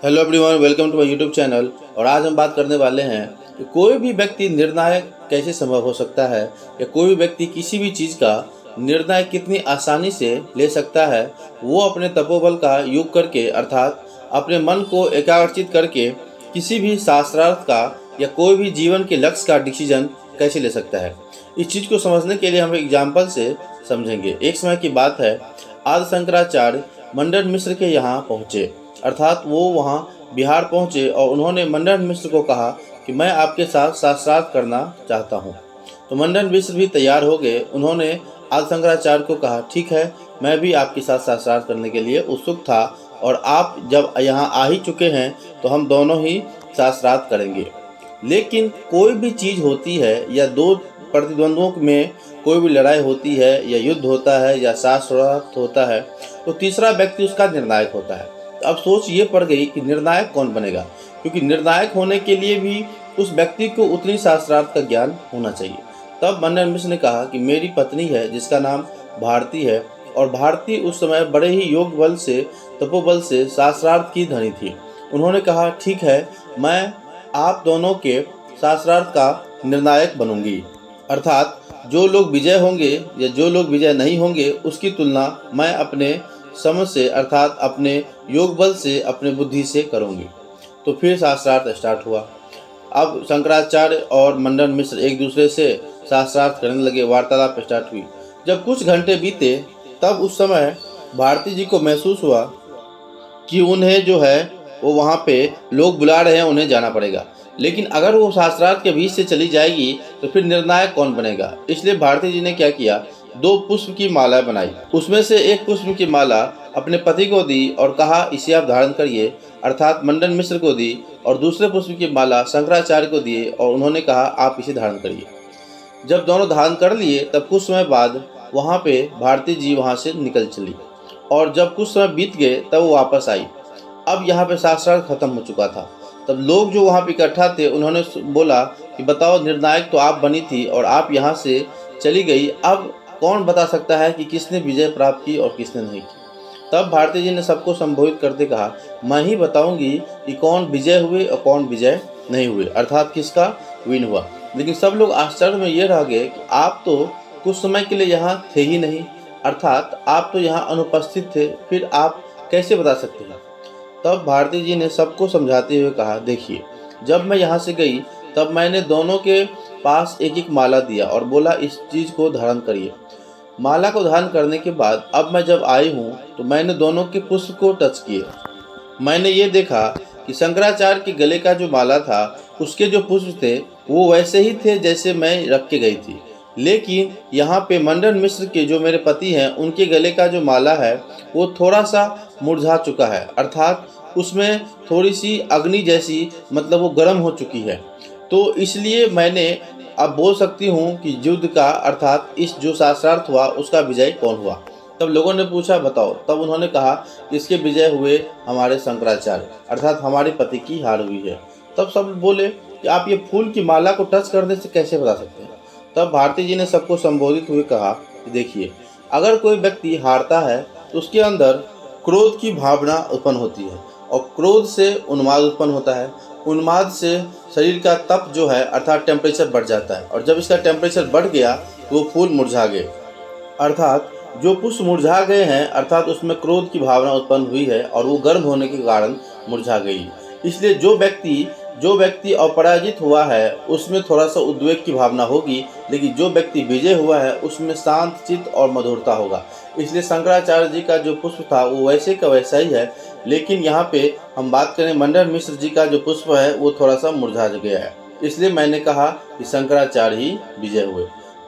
Hello everyone, welcome to my YouTube channel. और आज हम बात करने वाले हैं कि कोई भी व्यक्ति निर्णायक कैसे संभव हो सकता है, या कोई भी व्यक्ति किसी भी चीज़ का निर्णय कितनी आसानी से ले सकता है। वो अपने तपोबल का योग करके, अर्थात अपने मन को एकाग्रचित करके किसी भी शास्त्रार्थ का या कोई भी जीवन के लक्ष्य का डिसीजन कैसे ले सकता है। इस चीज़ को समझने के लिए हम एग्जाम्पल से समझेंगे। एक समय की बात है, आदि शंकराचार्य मंडन मिश्र के यहाँ पहुँचे, अर्थात वो वहाँ बिहार पहुँचे और उन्होंने मंडन मिश्र को कहा कि मैं आपके साथ शास्त्रार्थ करना चाहता हूँ। तो मंडन मिश्र भी तैयार हो गए। उन्होंने आदि शंकराचार्य को कहा, ठीक है, मैं भी आपके साथ शास्त्रार्थ करने के लिए उत्सुक था, और आप जब यहाँ आ ही चुके हैं तो हम दोनों ही शास्त्रार्थ करेंगे। लेकिन कोई भी चीज़ होती है या दो प्रतिद्वंद्वों में कोई भी लड़ाई होती है या युद्ध होता है या शास्त्रार्थ होता है, तो तीसरा व्यक्ति उसका निर्णायक होता है। अब सोच ये पड़ गई कि निर्णायक कौन बनेगा, क्योंकि निर्णायक होने के लिए भी उस व्यक्ति को उतनी शास्त्रार्थ का ज्ञान होना चाहिए। तब मंडन मिश्र ने कहा कि मेरी पत्नी है जिसका नाम भारती है, और भारती उस समय बड़े ही योग बल से, तपोबल से शास्त्रार्थ की धनी थी। उन्होंने कहा, ठीक है, मैं आप दोनों के शास्त्रार्थ का निर्णायक बनूंगी, अर्थात जो लोग विजय होंगे या जो लोग विजय नहीं होंगे उसकी तुलना मैं अपने समझ से, अर्थात अपने योग बल से, अपने बुद्धि से करूंगी। तो फिर शास्त्रार्थ स्टार्ट हुआ। अब शंकराचार्य और मंडन मिश्र एक दूसरे से शास्त्रार्थ करने लगे, वार्तालाप स्टार्ट हुई। जब कुछ घंटे बीते तब उस समय भारती जी को महसूस हुआ कि उन्हें जो है वो वहाँ पे लोग बुला रहे हैं, उन्हें जाना पड़ेगा। लेकिन अगर वो शास्त्रार्थ के बीच से चली जाएगी तो फिर निर्णायक कौन बनेगा। इसलिए भारती जी ने क्या किया, दो पुष्प की माला बनाई। उसमें से एक पुष्प की माला अपने पति को दी और कहा, इसे आप धारण करिए, अर्थात मंडन मिश्र को दी, और दूसरे पुष्प की माला शंकराचार्य को दिए और उन्होंने कहा, आप इसे धारण करिए। जब दोनों धारण कर लिए तब कुछ समय बाद वहाँ पे भारती जी वहाँ से निकल चली, और जब कुछ समय बीत गए तब वो वापस आई। अब यहाँ पे शास्त्रार्थ खत्म हो चुका था। तब लोग जो वहाँ पे इकट्ठा थे उन्होंने बोला कि बताओ, निर्णायक तो आप बनी थी और आप यहाँ से चली गई, अब कौन बता सकता है कि किसने विजय प्राप्त की और किसने नहीं की। तब भारती जी ने सबको संबोधित करते कहा, मैं ही बताऊंगी कि कौन विजय हुए और कौन विजय नहीं हुए, अर्थात किसका विन हुआ। लेकिन सब लोग आश्चर्य में ये रह गए कि आप तो कुछ समय के लिए यहाँ थे ही नहीं, अर्थात आप तो यहाँ अनुपस्थित थे, फिर आप कैसे बता सकते हैं। तब भारती जी ने सबको समझाते हुए कहा, देखिए, जब मैं यहाँ से गई तब मैंने दोनों के पास एक एक माला दिया और बोला, इस चीज़ को धारण करिए। माला को धारण करने के बाद अब मैं जब आई हूँ तो मैंने दोनों के पुष्प को टच किए। मैंने ये देखा कि शंकराचार्य के गले का जो माला था उसके जो पुष्प थे वो वैसे ही थे जैसे मैं रख के गई थी। लेकिन यहाँ पे मंडन मिश्र के जो मेरे पति हैं उनके गले का जो माला है वो थोड़ा सा मुरझा चुका है, अर्थात उसमें थोड़ी सी अग्नि जैसी, मतलब वो गर्म हो चुकी है। तो इसलिए मैंने अब बोल सकती हूँ कि युद्ध का, अर्थात इस जो शास्त्रार्थ हुआ उसका विजय कौन हुआ। तब लोगों ने पूछा, बताओ। तब उन्होंने कहा, इसके विजय हुए हमारे शंकराचार्य, अर्थात हमारे पति की हार हुई है। तब सब बोले कि आप ये फूल की माला को टच करने से कैसे बता सकते हैं। तब भारती जी ने सबको संबोधित हुए कहा कि देखिए, अगर कोई व्यक्ति हारता है तो उसके अंदर क्रोध की भावना उत्पन्न होती है, और क्रोध से उन्माद उत्पन्न होता है। उन्माद से शरीर का तप जो है, अर्थात टेम्परेचर बढ़ जाता है, और जब इसका टेम्परेचर बढ़ गया तो वो फूल मुरझा गए, अर्थात जो पुष्प मुरझा गए हैं, अर्थात उसमें क्रोध की भावना उत्पन्न हुई है और वो गर्म होने के कारण मुरझा गई। इसलिए जो व्यक्ति अपराजित हुआ है उसमें थोड़ा सा उद्वेग की भावना होगी, लेकिन जो व्यक्ति विजय हुआ है उसमें शांत चित्त और मधुरता होगा। इसलिए शंकराचार्य जी का जो पुष्प था वो वैसे का वैसा ही है, लेकिन यहाँ पे हम बात करें मंडन मिश्र जी का जो पुष्प है वो थोड़ा सा मुरझा गया है। इसलिए मैंने कहा कि शंकराचार्य ही विजय हुए।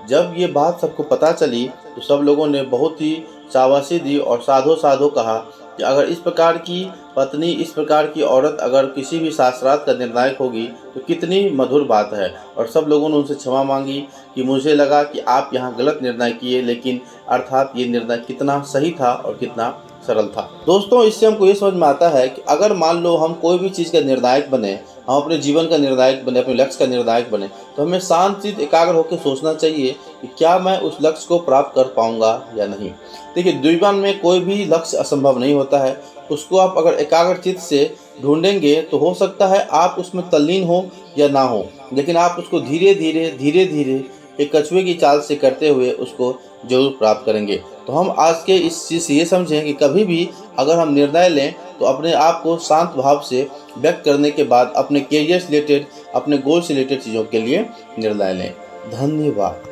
जब ये बात सबको पता चली तो सब लोगों ने बहुत ही शाबाशी दी और साधो साधो कहा कि अगर इस प्रकार की पत्नी, इस प्रकार की औरत अगर किसी भी शास्त्रार्थ का निर्णायक होगी तो कितनी मधुर बात है। और सब लोगों ने उनसे क्षमा मांगी कि मुझे लगा कि आप यहाँ गलत निर्णय किए, लेकिन अर्थात ये निर्णय कितना सही था और कितना सरल था। दोस्तों, इससे हमको ये समझ में आता है कि अगर मान लो हम कोई भी चीज़ का निर्णायक बने, हम अपने जीवन का निर्णायक बने, अपने लक्ष्य का निर्णायक बने, तो हमें शांत चित्त एकाग्र होकर सोचना चाहिए कि क्या मैं उस लक्ष्य को प्राप्त कर पाऊंगा या नहीं। देखिए, जीवन में कोई भी लक्ष्य असंभव नहीं होता है। उसको आप अगर एकाग्र चित्त से ढूंढेंगे तो हो सकता है आप उसमें तल्लीन हो या ना हो, लेकिन आप उसको धीरे धीरे एक कछुए की चाल से करते हुए उसको जरूर प्राप्त करेंगे। तो हम आज के इस चीज़ से ये समझें कि कभी भी अगर हम निर्णय लें तो अपने आप को शांत भाव से व्यक्त करने के बाद अपने करियर से रिलेटेड, अपने गोल से रिलेटेड चीज़ों के लिए निर्णय लें। धन्यवाद।